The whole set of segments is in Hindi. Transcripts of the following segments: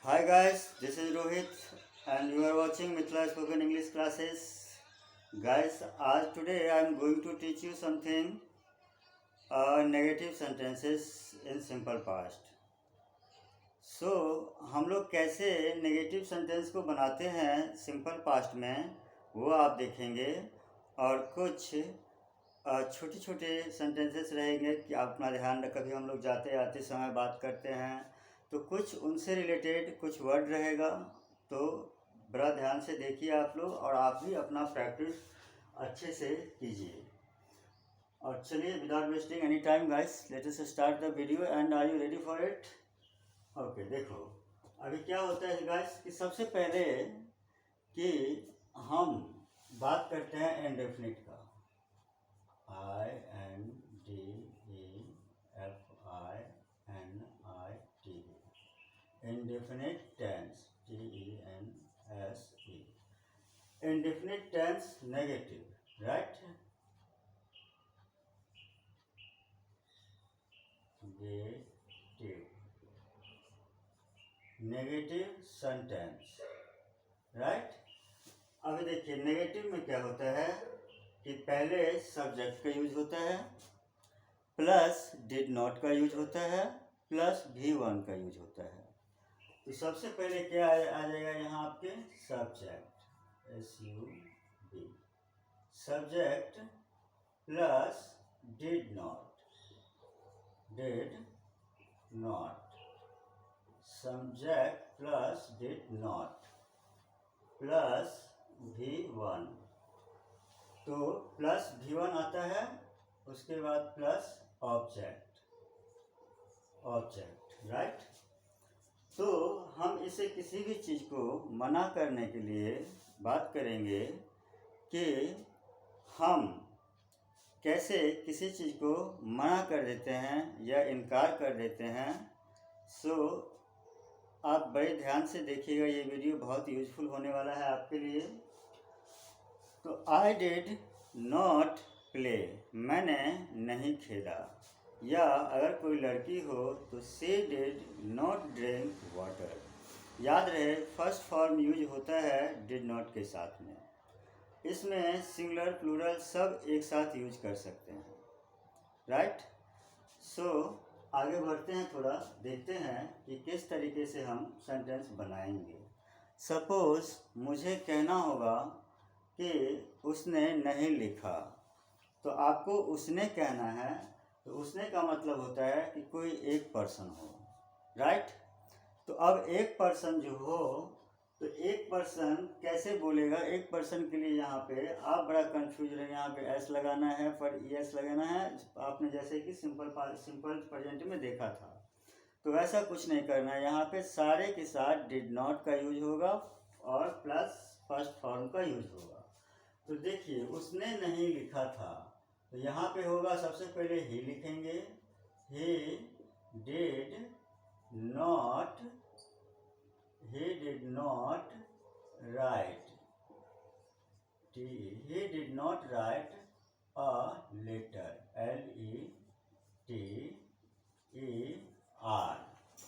Hi guys, this is Rohit and you are watching Mithila Spoken English classes. Guys, today I am going to teach you something negative sentences in simple past. हम लोग कैसे नेगेटिव सेंटेंस को बनाते हैं सिंपल पास्ट में वो आप देखेंगे और कुछ छोटे छोटे सेंटेंसेस रहेंगे कि आप अपना ध्यान रख, कभी हम लोग जाते आते समय बात करते हैं तो कुछ उनसे रिलेटेड कुछ वर्ड रहेगा, तो बड़ा ध्यान से देखिए आप लोग और आप भी अपना प्रैक्टिस अच्छे से कीजिए। और चलिए without wasting any time guys, let us start the video and are you ready for it? Okay, देखो अभी क्या होता है गाइस कि सबसे पहले कि हम बात करते हैं इंडेफिनिट का। INDEFINIT, indefinite tense, TENSE. Indefinite tense negative, right? Negative sentence, right. अभी देखिए नेगेटिव में क्या होता है कि पहले सब्जेक्ट का यूज होता है, प्लस डिड नॉट का यूज होता है, प्लस V1 का यूज होता है। तो सबसे पहले क्या आ जाएगा यहाँ आपके subject, SUB, subject plus did not, subject plus did not plus V1। तो प्लस V1 आता है, उसके बाद प्लस ऑब्जेक्ट, राइट। तो हम इसे किसी भी चीज़ को मना करने के लिए बात करेंगे कि हम कैसे किसी चीज़ को मना कर देते हैं या इनकार कर देते हैं। आप बड़े ध्यान से देखिएगा, ये वीडियो बहुत यूजफुल होने वाला है आपके लिए। तो आई डिड नॉट प्ले, मैंने नहीं खेला। या अगर कोई लड़की हो तो she did not drink water. याद रहे फर्स्ट फॉर्म यूज होता है डिड नॉट के साथ में। इसमें सिंगुलर प्लूरल सब एक साथ यूज कर सकते हैं, राइट। आगे बढ़ते हैं, थोड़ा देखते हैं कि किस तरीके से हम सेंटेंस बनाएंगे। सपोज मुझे कहना होगा कि उसने नहीं लिखा, तो आपको उसने कहना है, तो उसने का मतलब होता है कि कोई एक पर्सन हो, राइट। तो अब एक पर्सन जो हो, तो एक पर्सन कैसे बोलेगा, एक पर्सन के लिए यहाँ पे आप बड़ा कंफ्यूज रहे, यहाँ पे एस लगाना है पर ES लगाना है, आपने जैसे कि सिंपल प्रेजेंट में देखा था। तो वैसा कुछ नहीं करना है, यहाँ पे सारे के साथ डिड नॉट का यूज होगा और प्लस फर्स्ट फॉर्म का यूज होगा। तो देखिए उसने नहीं लिखा था, तो यहाँ पे होगा सबसे पहले ही लिखेंगे, he did not right, he did not write a letter, LETER।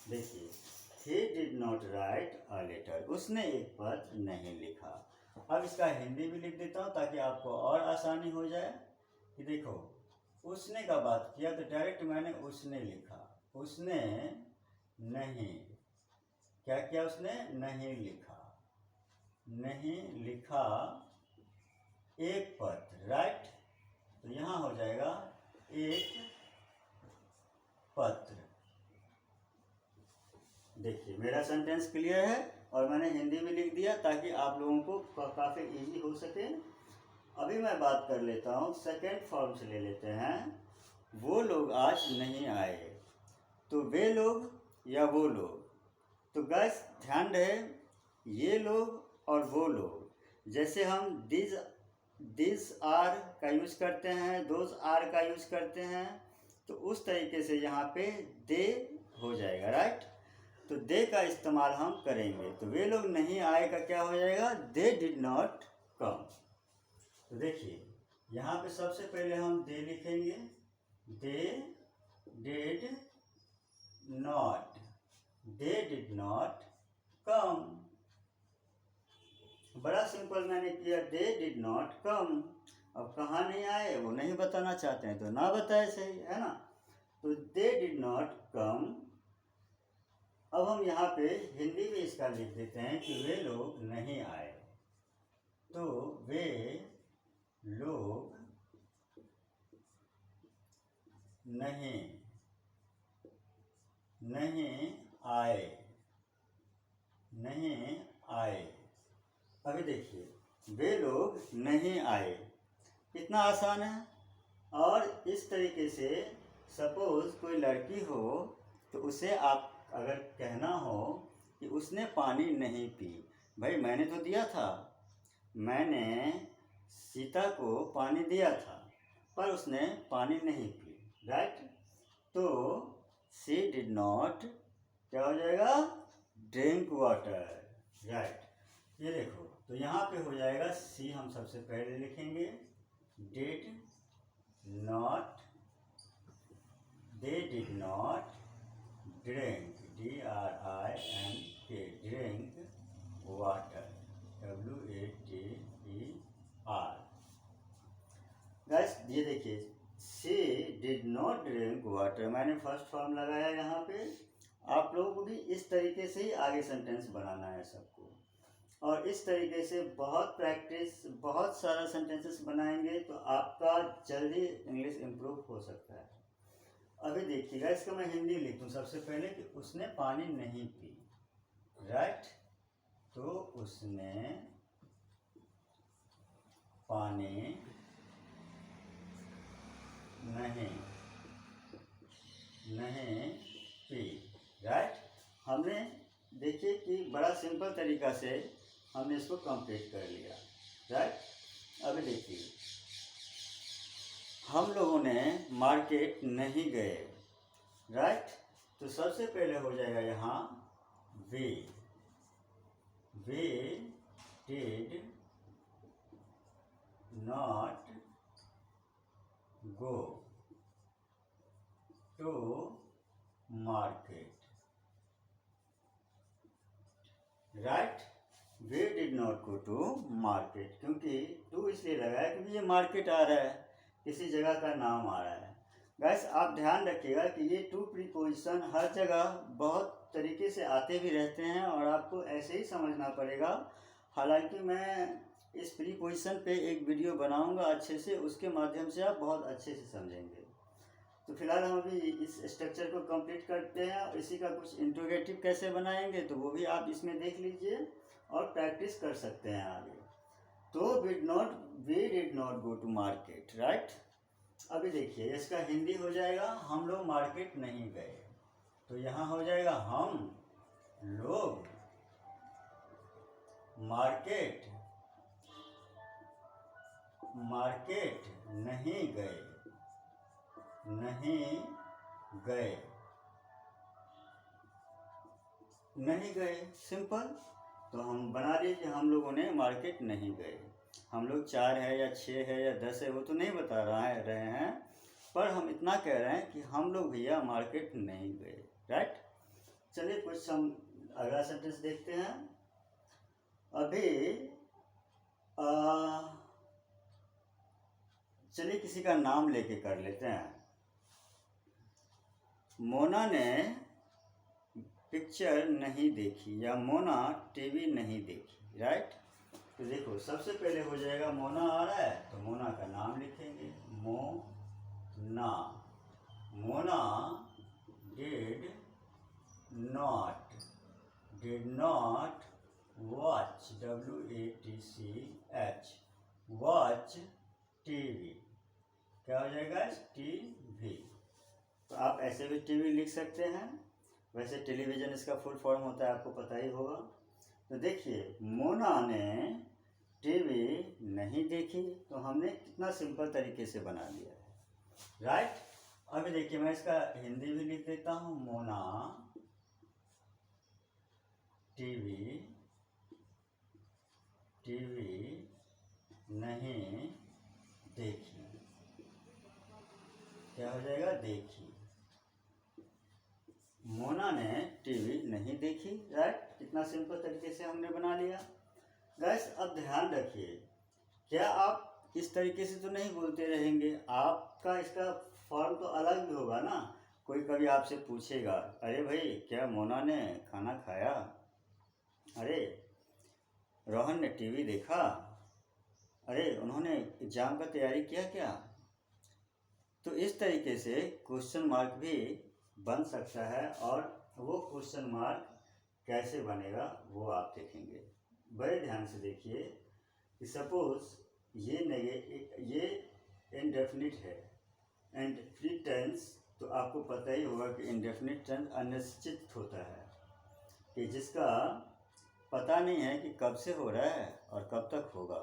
देखिए he did not write a letter, उसने एक पत्र नहीं लिखा। अब इसका हिंदी भी लिख देता हूँ ताकि आपको और आसानी हो जाए। कि देखो उसने का बात किया तो डायरेक्ट मैंने उसने लिखा, उसने नहीं क्या किया, उसने नहीं लिखा एक पत्र, राइट। तो यहाँ हो जाएगा एक पत्र। देखिए मेरा सेंटेंस क्लियर है और मैंने हिंदी में लिख दिया ताकि आप लोगों को काफ़ी इजी हो सके। अभी मैं बात कर लेता हूँ, सेकेंड फॉर्म से ले लेते हैं। वो लोग आज नहीं आए, तो वे लोग या वो लोग। तो गाइस ध्यान रहे, ये लोग और वो लोग, जैसे हम दिस आर का यूज करते हैं, दोज आर का यूज करते हैं, तो उस तरीके से यहाँ पे दे हो जाएगा, राइट। तो दे का इस्तेमाल हम करेंगे। तो वे लोग नहीं आए का क्या हो जाएगा, दे डिड नॉट कम। तो देखिए यहाँ पे सबसे पहले हम दे लिखेंगे, दे डिड नॉट कम। बड़ा सिंपल मैंने किया, दे डिड नॉट कम। अब कहाँ नहीं आए वो नहीं बताना चाहते हैं तो ना बताए, सही है ना। तो दे डिड नॉट कम। अब हम यहाँ पे हिंदी में इसका लिख देते हैं कि वे लोग नहीं आए। तो वे लोग नहीं आए, नहीं आए। अभी देखिए, वे लोग नहीं आए, कितना आसान है। और इस तरीके से सपोज कोई लड़की हो तो उसे आप अगर कहना हो कि उसने पानी नहीं पी, भाई मैंने तो दिया था, मैंने सीता को पानी दिया था पर उसने पानी नहीं पी, राइट। तो शी डिड नॉट, क्या हो जाएगा, ड्रिंक वाटर, राइट। ये देखो, तो यहाँ पे हो जाएगा सी, हम सबसे पहले लिखेंगे did not, they did not drink, DRINK, drink water, WATER। Guys ये देखिए, she did not drink water, मैंने फर्स्ट फॉर्म लगाया यहाँ पे। आप लोगों को भी इस तरीके से ही आगे सेंटेंस बनाना है सबको, और इस तरीके से बहुत प्रैक्टिस, बहुत सारा सेंटेंसेस बनाएंगे तो आपका जल्दी इंग्लिश इम्प्रूव हो सकता है। अभी देखिएगा, इसका मैं हिंदी लिखूं सबसे पहले कि उसने पानी नहीं पी, राइट। तो उसने पानी नहीं पी, राइट। हमने देखिए कि बड़ा सिंपल तरीका से हमने इसको कंप्लीट कर लिया, राइट। अभी देखिए, हम लोगों ने मार्केट नहीं गए, राइट। तो सबसे पहले हो जाएगा यहाँ वे did not go to market, right. वे did not go to market, क्योंकि टू इसलिए लगा है क्योंकि ये मार्केट आ रहा है, किसी जगह का नाम आ रहा है। गाइस आप ध्यान रखिएगा कि ये टू प्रीपोजिशन हर जगह बहुत तरीके से आते भी रहते हैं और आपको ऐसे ही समझना पड़ेगा। हालांकि मैं इस प्रीपोजिशन पे एक वीडियो बनाऊंगा अच्छे से, उसके माध्यम से आप बहुत अच्छे से समझेंगे। तो फिलहाल हम अभी इस स्ट्रक्चर को कंप्लीट करते हैं और इसी का कुछ इंट्रोगेटिव कैसे बनाएंगे तो वो भी आप इसमें देख लीजिए और प्रैक्टिस कर सकते हैं आगे। तो we did not go to market, right. अभी देखिए, इसका हिंदी हो जाएगा हम लोग मार्केट नहीं गए। तो यहाँ हो जाएगा हम लोग मार्केट नहीं गए, नहीं गए, सिंपल। तो हम बना लीजिए, हम लोगों ने मार्केट नहीं गए। हम लोग 4 है या 6 है या 10 है वो तो नहीं बता रहे हैं, पर हम इतना कह रहे हैं कि हम लोग भैया मार्केट नहीं गए, राइट। चलिए कुछ हम अगला सेंटेंस देखते हैं। अभी चलिए किसी का नाम लेके कर लेते हैं। मोना ने पिक्चर नहीं देखी या मोना टीवी नहीं देखी, राइट। तो देखो सबसे पहले हो जाएगा मोना आ रहा है तो मोना का नाम लिखेंगे, Mona did not watch, WATCH, watch TV, क्या हो जाएगा, टीवी। तो आप ऐसे भी टीवी लिख सकते हैं, वैसे टेलीविज़न इसका फुल फॉर्म होता है, आपको पता ही होगा। तो देखिए, मोना ने टीवी नहीं देखी, तो हमने कितना सिंपल तरीके से बना लिया है, राइट। अभी देखिए, मैं इसका हिंदी भी लिख देता हूँ, मोना टीवी नहीं देखी, क्या हो जाएगा, देखी। मोना ने टीवी नहीं देखी। राइट, कितना सिंपल तरीके से हमने बना लिया। गैस अब ध्यान रखिए, क्या आप इस तरीके से तो नहीं बोलते रहेंगे, आपका इसका फॉर्म तो अलग भी होगा ना। कोई कभी आपसे पूछेगा, अरे भाई क्या मोना ने खाना खाया, अरे रोहन ने टीवी देखा, अरे उन्होंने एग्ज़ाम का तैयारी किया क्या। तो इस तरीके से क्वेश्चन मार्क भी बन सकता है, और वो क्वेश्चन मार्क कैसे बनेगा वो आप देखेंगे। बड़े ध्यान से देखिए कि सपोज ये इनडेफिनिट है, इनडेफिनिट टेंस तो आपको पता ही होगा कि इनडेफिनिट टेंस अनिश्चित होता है, कि जिसका पता नहीं है कि कब से हो रहा है और कब तक होगा।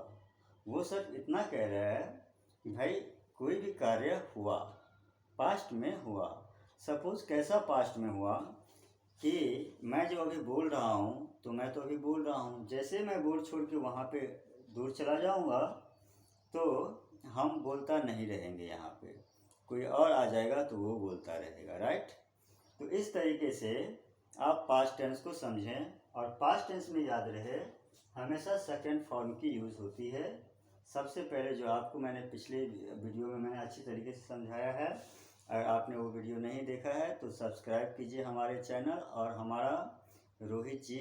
वो सिर्फ इतना कह रहा है कि भाई कोई भी कार्य हुआ, पास्ट में हुआ। सपोज कैसा पास्ट में हुआ कि मैं जो अभी बोल रहा हूँ, तो मैं तो अभी बोल रहा हूँ, जैसे मैं बोल छोड़ के वहाँ पे दूर चला जाऊँगा तो हम बोलता नहीं रहेंगे, यहाँ पे कोई और आ जाएगा तो वो बोलता रहेगा। राइट, तो इस तरीके से आप पास्ट टेंस को समझें, और पास्ट टेंस में याद रहे हमेशा सेकंड फॉर्म की यूज़ होती है। सबसे पहले जो आपको मैंने पिछले वीडियो में मैंने अच्छी तरीके से समझाया है, अगर आपने वो वीडियो नहीं देखा है तो सब्सक्राइब कीजिए हमारे चैनल, और हमारा रोहित जी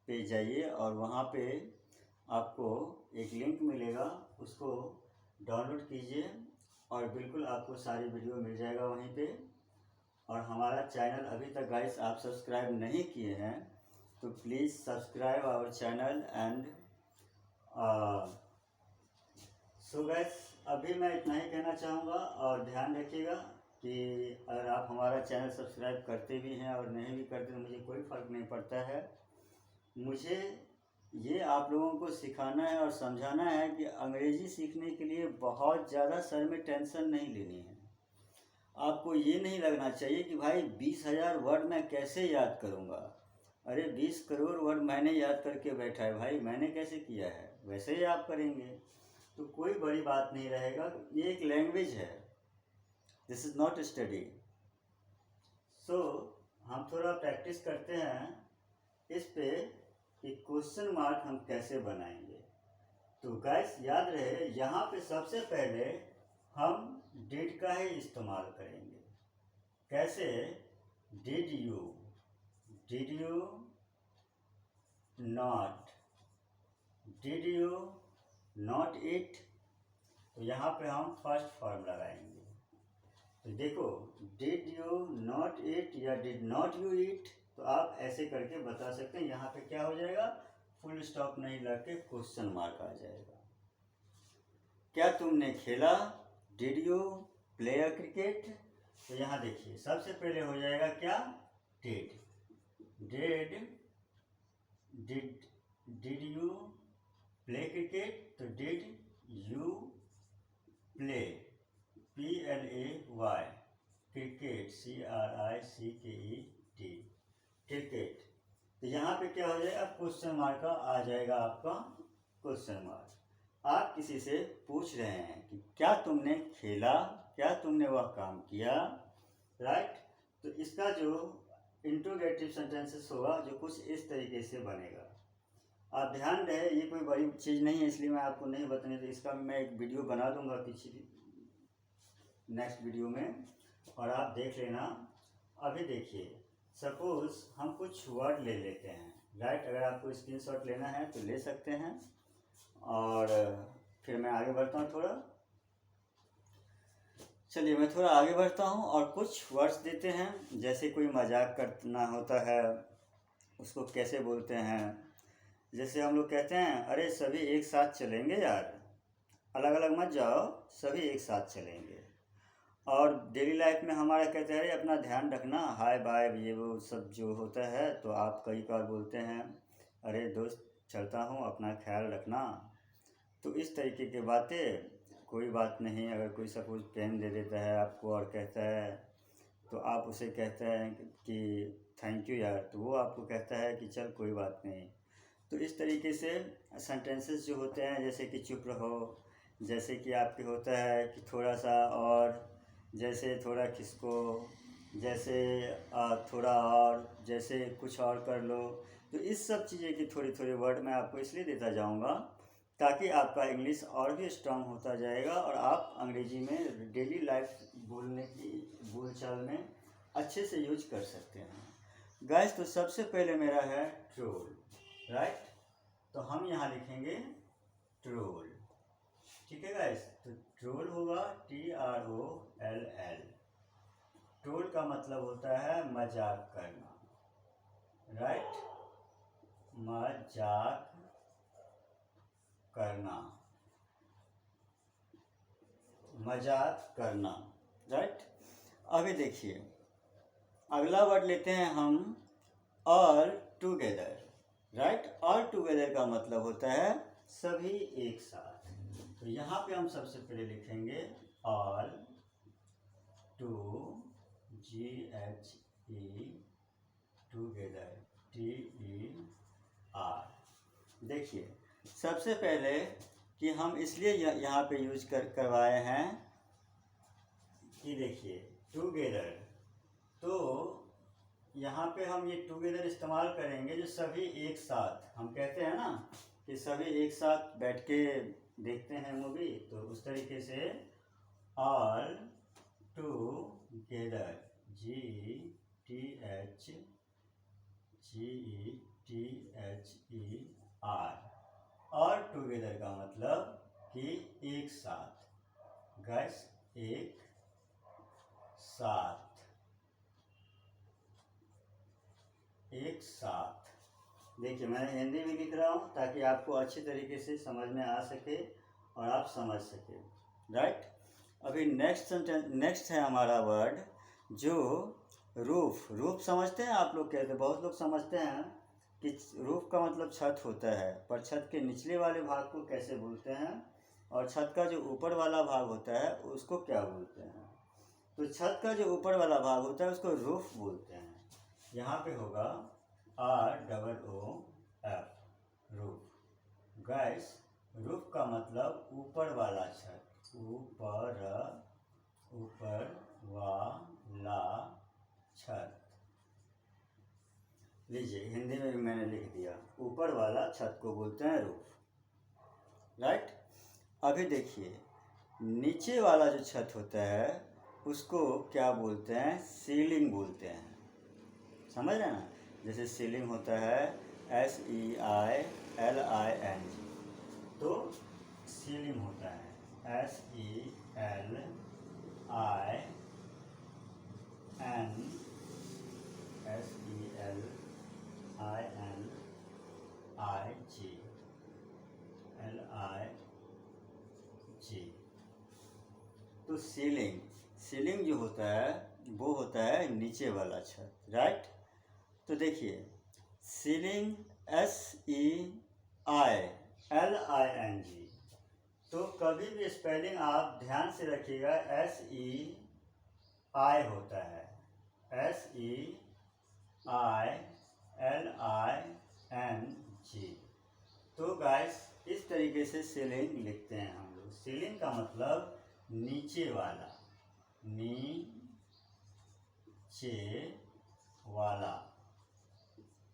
पे जाइए और वहाँ पे आपको एक लिंक मिलेगा, उसको डाउनलोड कीजिए और बिल्कुल आपको सारी वीडियो मिल जाएगा वहीं पे। और हमारा चैनल अभी तक गाइस आप सब्सक्राइब नहीं किए हैं तो please subscribe our channel and so guys अभी मैं इतना ही कहना चाहूँगा। और ध्यान रखिएगा कि अगर आप हमारा चैनल सब्सक्राइब करते भी हैं और नहीं भी करते तो मुझे कोई फ़र्क नहीं पड़ता है। मुझे ये आप लोगों को सिखाना है और समझाना है कि अंग्रेज़ी सीखने के लिए बहुत ज़्यादा सर में टेंशन नहीं लेनी है। आपको ये नहीं लगना चाहिए कि भाई 20,000 वर्ड मैं कैसे याद करूँगा। अरे 20 करोड़ वर्ड मैंने याद करके बैठा है भाई, मैंने कैसे किया है, वैसे ही आप करेंगे तो कोई बड़ी बात नहीं रहेगा। ये एक लैंग्वेज है, दिस इज़ नॉट स्टडी। सो हम थोड़ा प्रैक्टिस करते हैं इस पे कि क्वेश्चन मार्क हम कैसे बनाएंगे। तो गाइस याद रहे यहाँ पे सबसे पहले हम डिड का ही इस्तेमाल करेंगे। कैसे, did you not, did you not it. तो यहाँ पे हम फर्स्ट फॉर्म लगाएंगे। तो देखो डिड यू नॉट इट या डिड नॉट यू इट, तो आप ऐसे करके बता सकते हैं। यहाँ पे क्या हो जाएगा, फुल स्टॉप नहीं लग के क्वेश्चन मार्क आ जाएगा। क्या तुमने खेला, did you play a cricket. तो यहाँ देखिए सबसे पहले हो जाएगा क्या, did, did you play cricket, तो did you play, PLAY, cricket, CRICKET, cricket. तो यहाँ पे क्या हो जाएगा, क्वेश्चन मार्क का आ जाएगा आपका क्वेश्चन मार्क। आप किसी से पूछ रहे हैं कि क्या तुमने खेला, क्या तुमने वह काम किया। राइट, तो इसका जो इंट्रोगेटिव सेंटेंसेस होगा जो कुछ इस तरीके से बनेगा। आप ध्यान रहे ये कोई बड़ी चीज़ नहीं है इसलिए मैं आपको नहीं बताने, तो इसका मैं एक वीडियो बना दूंगा पिछली नेक्स्ट वीडियो में, और आप देख लेना। अभी देखिए सपोज हम कुछ वर्ड ले लेते हैं। राइट, अगर आपको स्क्रीनशॉट लेना है तो ले सकते हैं, और फिर मैं आगे बढ़ता हूँ थोड़ा। चलिए मैं थोड़ा आगे बढ़ता हूँ और कुछ वर्ड्स देते हैं। जैसे कोई मजाक करना होता है उसको कैसे बोलते हैं, जैसे हम लोग कहते हैं अरे सभी एक साथ चलेंगे यार, अलग अलग मत जाओ, सभी एक साथ चलेंगे। और डेली लाइफ में हमारा कहते हैं अरे अपना ध्यान रखना, हाय बाय ये वो सब जो होता है, तो आप कई बार बोलते हैं अरे दोस्त चलता हूँ अपना ख्याल रखना। तो इस तरीके की बातें, कोई बात नहीं। अगर कोई सपोज पेन दे देता है आपको और कहता है तो आप उसे कहते हैं कि थैंक यू यार, तो वो आपको कहता है कि चल कोई बात नहीं। तो इस तरीके से सेंटेंसेस जो होते हैं, जैसे कि चुप रहो, जैसे कि आपके होता है कि थोड़ा सा, और जैसे थोड़ा खिसको, जैसे थोड़ा और, जैसे कुछ और कर लो। तो इस सब चीज़ें की थोड़ी थोड़ी वर्ड मैं आपको इसलिए देता जाऊंगा ताकि आपका इंग्लिश और भी स्ट्रांग होता जाएगा और आप अंग्रेजी में डेली लाइफ बोलने की बोलचाल में अच्छे से यूज कर सकते हैं। गाइस, तो सबसे पहले मेरा है ट्रोल, राइट। तो हम यहाँ लिखेंगे ट्रोल, ठीक है गाइस। तो ट्रोल होगा TROLL। ट्रोल का मतलब होता है मजाक करना, राइट, मजाक करना, मजाक करना, राइट। अभी देखिए अगला वर्ड लेते हैं हम all together, right. All together का मतलब होता है सभी एक साथ। तो यहाँ पे हम सबसे पहले लिखेंगे ऑल, TUGER, टुगेदर, TER। देखिए सबसे पहले कि हम इसलिए यहाँ पे यूज करवाए हैं कि देखिए टुगेदर, तो यहाँ पे हम ये टुगेदर इस्तेमाल करेंगे जो सभी एक साथ, हम कहते हैं ना कि सभी एक साथ बैठ के देखते हैं मूवी, तो उस तरीके से all together, GETHER। All together का मतलब कि एक साथ, गाइस, एक साथ, एक साथ। देखिए मैं हिंदी में लिख रहा हूँ ताकि आपको अच्छी तरीके से समझ में आ सके और आप समझ सके, राइट। अभी नेक्स्ट है हमारा वर्ड जो रूफ। रूफ समझते हैं आप लोग? कहते, बहुत लोग समझते हैं कि रूफ का मतलब छत होता है, पर छत के निचले वाले भाग को कैसे बोलते हैं और छत का जो ऊपर वाला भाग होता है उसको क्या बोलते हैं। तो छत का जो ऊपर वाला भाग होता है उसको रूफ बोलते हैं। यहाँ पे होगा ROOF, गाइस। रूफ का मतलब ऊपर वाला छत, ऊपर वाला छत। लीजिए हिंदी में भी मैंने लिख दिया, ऊपर वाला छत को बोलते हैं रूफ, राइट। अभी देखिए नीचे वाला जो छत होता है उसको क्या बोलते हैं? सीलिंग बोलते हैं, समझ रहे हैं ना। जैसे सीलिंग होता है SEILING, तो सीलिंग होता है SELING, LIG। तो सीलिंग जो होता है वो होता है नीचे वाला छत, राइट। तो देखिए सीलिंग SEILING, तो कभी भी स्पेलिंग आप ध्यान से रखिएगा, SEI होता है, SEILING। तो गाइस इस तरीके से सीलिंग लिखते हैं हम लोग। सीलिंग का मतलब नीचे वाला,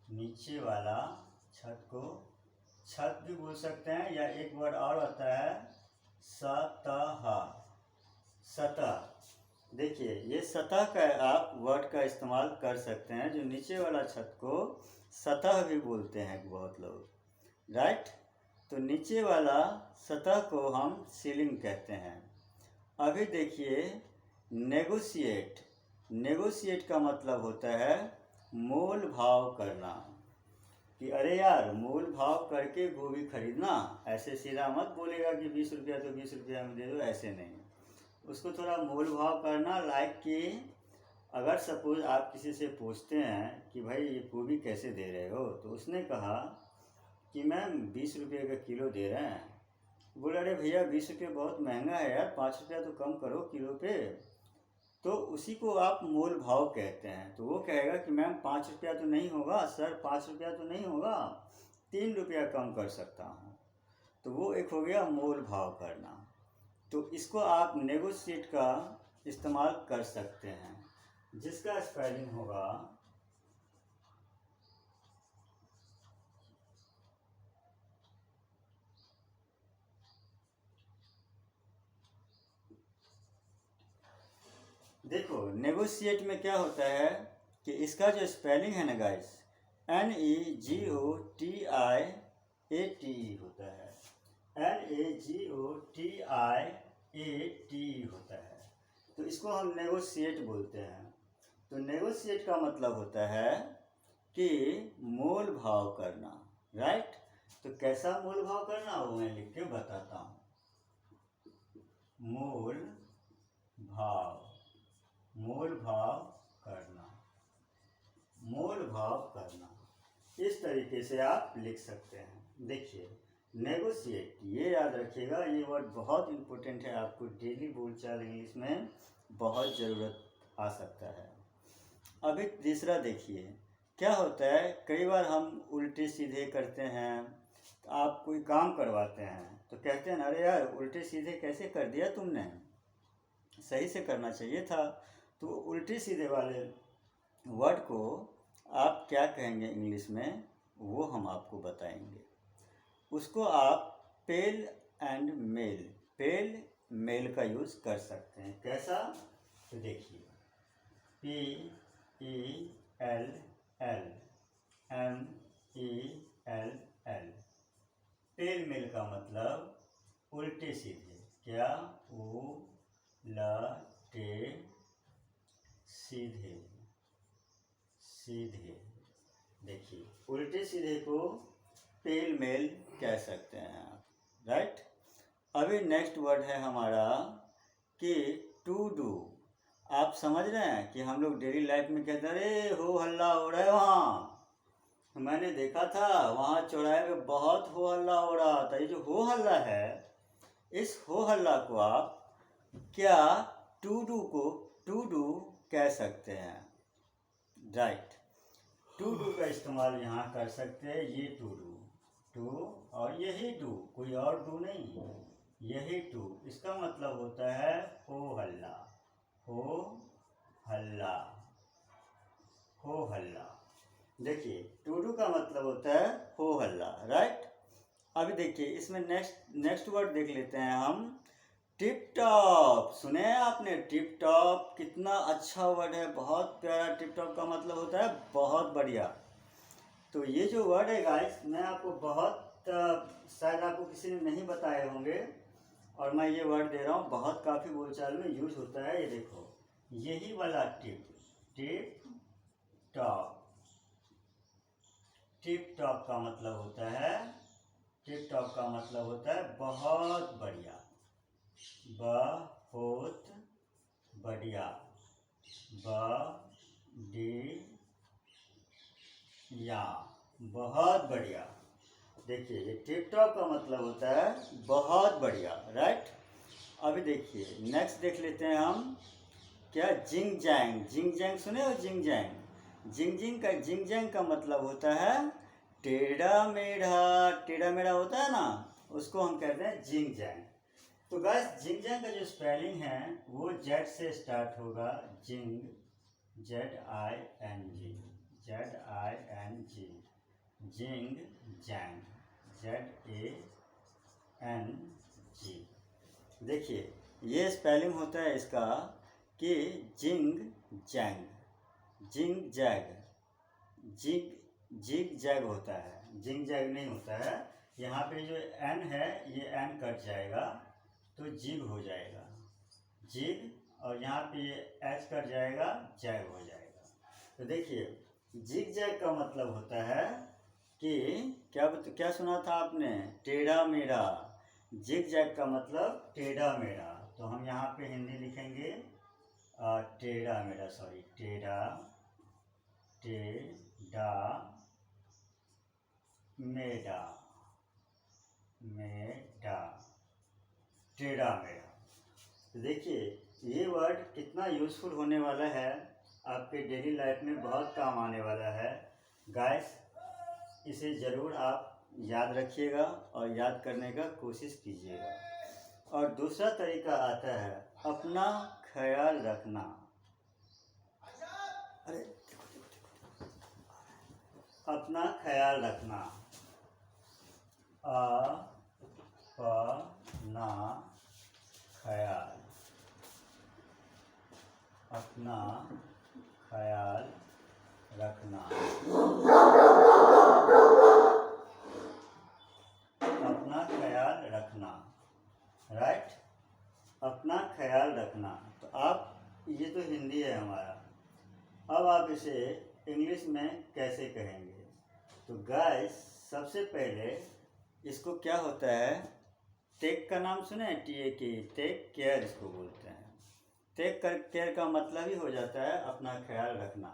नीचे वाला छत को छत भी बोल सकते हैं, या एक वर्ड और आता है सतह। देखिए ये सतह का आप वर्ड का इस्तेमाल कर सकते हैं, जो नीचे वाला छत को सतह भी बोलते हैं बहुत लोग, राइट। तो नीचे वाला सतह को हम सीलिंग कहते हैं। अभी देखिए नेगोशिएट का मतलब होता है मोल भाव करना, कि अरे यार मोल भाव करके गोभी खरीदना, ऐसे सीधा मत बोलेगा कि 20 रुपया तो 20 रुपया में दे दो, ऐसे नहीं, उसको थोड़ा मोल भाव करना। लाइक कि अगर सपोज आप किसी से पूछते हैं कि भाई ये गोभी कैसे दे रहे हो, तो उसने कहा कि मैम 20 रुपये का किलो दे रहे हैं। बोला अरे भैया 20 रुपये बहुत महंगा है यार, 5 रुपया तो कम करो किलो पे। तो उसी को आप मोल भाव कहते हैं। तो वो कहेगा कि मैम 5 रुपया तो नहीं होगा सर, 5 रुपया तो नहीं होगा, 3 रुपया कम कर सकता हूँ। तो वो एक हो गया मोल भाव करना। तो इसको आप नेगोशिएट का इस्तेमाल कर सकते हैं। जिसका स्पेलिंग होगा देखो नेगोशिएट में क्या होता है कि इसका जो स्पेलिंग है ना गाइस, NEGOTIATE होता है, NEGOTIATE होता है। तो इसको हम नेगोशिएट बोलते हैं। तो नेगोशिएट का मतलब होता है कि मोल भाव करना, राइट। तो कैसा मोल भाव करना वो मैं लिख के बताता हूँ। मोल भाव, मोल भाव करना, मोल भाव करना, इस तरीके से आप लिख सकते हैं। देखिए नेगोशिएट, ये याद रखिएगा, ये वर्ड बहुत इम्पोर्टेंट है, आपको डेली बोलचाल इंग्लिश में बहुत ज़रूरत आ सकता है। अभी तीसरा देखिए, क्या होता है कई बार हम उल्टे सीधे करते हैं। तो आप कोई काम करवाते हैं तो कहते हैं अरे यार उल्टे सीधे कैसे कर दिया तुमने, सही से करना चाहिए था। तो उल्टे सीधे वाले वर्ड को आप क्या कहेंगे इंग्लिश में, वो हम आपको बताएंगे। उसको आप पेल एंड मेल, पेल मेल का यूज़ कर सकते हैं। कैसा, तो देखिए PELLMELL, पेल मेल का मतलब उल्टे सीधे, क्या, उलटे सीधे, सीधे। देखिए उल्टे सीधे को पेल मेल कह सकते हैं आप, राइट। अभी नेक्स्ट वर्ड है हमारा कि टू डू। आप समझ रहे हैं कि हम लोग डेली लाइफ में कहते हैं अरे हो हल्ला हो रहा है वहाँ, मैंने देखा था वहाँ चौराहे में बहुत हो हल्ला हो रहा था। ये जो हो हल्ला है, इस हो हल्ला को आप क्या टू डू को टू डू कह सकते हैं, राइट। टू डू का इस्तेमाल यहाँ कर सकते हैं। ये टू डू, टू और यही डू, कोई और डू नहीं, यही टू। इसका मतलब होता है हो हल्ला, हो हल्ला, हो हल्ला। देखिए टू डू का मतलब होता है हो हल्ला, राइट। अभी देखिए इसमें नेक्स्ट वर्ड देख लेते हैं हम, टिप टॉप। सुने हैं आपने टिप टॉप, कितना अच्छा वर्ड है, बहुत प्यारा। टिप टॉप का मतलब होता है बहुत बढ़िया। तो ये जो वर्ड है गाइस, मैं आपको बहुत शायद आपको किसी ने नहीं बताए होंगे और मैं ये वर्ड दे रहा हूँ, बहुत काफ़ी बोलचाल में यूज होता है। ये देखो यही वाला tip, tip top. Tip top का मतलब होता है, टिप टॉप का मतलब होता है बहुत बढ़िया, बहुत बढ़िया, बढ़िया, बहुत बढ़िया। देखिए ये टिप टॉप का मतलब होता है बहुत बढ़िया, राइट। अभी देखिए नेक्स्ट देख लेते हैं हम, क्या, जिंग जैंग। जिंग जैंग सुने हो, जिंग जैंग। जिंग जैंग का मतलब होता है टेढ़ा मेढ़ा, टेढ़ा मेढ़ा होता है ना, उसको हम कहते हैं जिंग जैंग। तो गाइस जिंग जैंग का जो स्पेलिंग है वो जेड से स्टार्ट होगा, जिंग, ZING, ZING, जिंग जैंग, ZANG। देखिए ये स्पेलिंग होता है इसका कि जिंग जैंग, जिंग जैग, जिग जैग होता है, जिंग जैग नहीं होता है। यहाँ पे जो एन है ये एन कट जाएगा तो जिग हो जाएगा, जिग, और यहाँ पे ये एच कट जाएगा, जैग हो जाएगा। तो देखिए जिग जैग का मतलब होता है कि क्या सुना था आपने, टेढ़ा मेढ़ा। जिग जैग का मतलब टेढ़ा मेढ़ा। तो हम यहाँ पे हिंदी लिखेंगे टेढ़ा मेढ़ा, सॉरी, टेढ़ा मेढ़ा, मेढ़ा, टेढ़ा मेढ़ा। तो देखिए ये वर्ड कितना यूज़फुल होने वाला है, आपके डेली लाइफ में बहुत काम आने वाला है गाइस। इसे ज़रूर आप याद रखिएगा और याद करने का कोशिश कीजिएगा। और दूसरा तरीका आता है अपना ख्याल रखना। अपना ख्याल रखना, अपना ख्याल, अपना ख्याल रखना, अपना ख्याल रखना, राइट। अपना ख्याल रखना। तो आप, ये तो हिंदी है हमारा, अब आप इसे इंग्लिश में कैसे कहेंगे? तो गाइस, सबसे पहले इसको क्या होता है, टेक का नाम सुने हैं, TAK, टेक केयर इसको बोलते हैं। टेक केयर का मतलब ही हो जाता है अपना ख्याल रखना।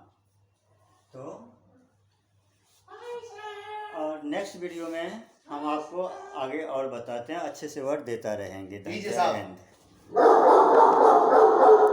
तो और नेक्स्ट वीडियो में हम आपको आगे और बताते हैं, अच्छे से वर्ड देता रहेंगे। धन्यवाद।